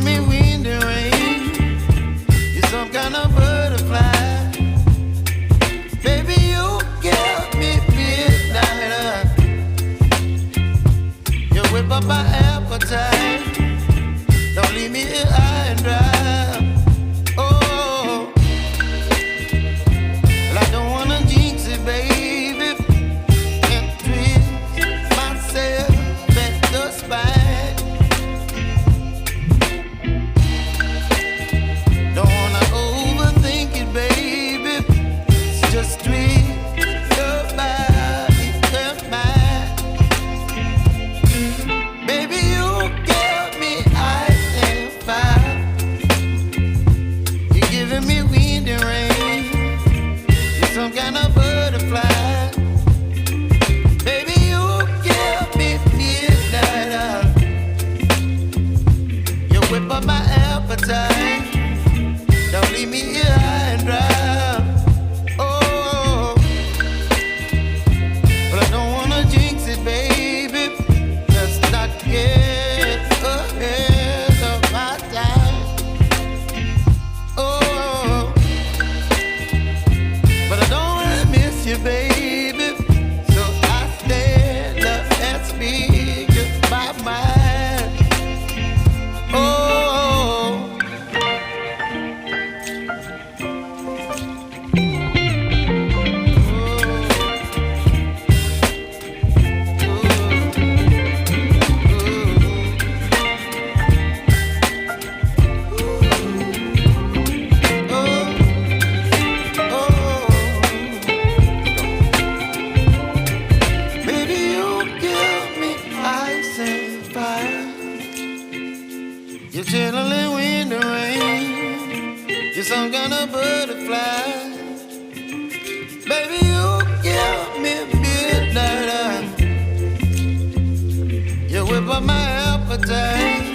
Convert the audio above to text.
me wind and rain. You're some kind of butterfly. Baby, you give me midnight. You whip up my appetite. Don't leave me here high and dry. Oh, well, I don't wanna jinx it, baby. Can't twist myself at the spine. Don't wanna overthink it, baby. It's just twist your body and mine. Baby, you give me ice and fire. You're giving me wind and rain. You're some kind of butterfly. Baby, you give me midnight. You whip up my appetite. Don't leave me here high and dry. Oh, but I don't wanna jinx it, baby. Let's not get ahead of my time. Oh, but I don't wanna miss you, baby. So I stand up and speak just my mind. Oh. Baby, you give me ice and fire. You're chilling wind and rain. You're some kind of butterfly. Baby, you give me midnight. You whip up my appetite.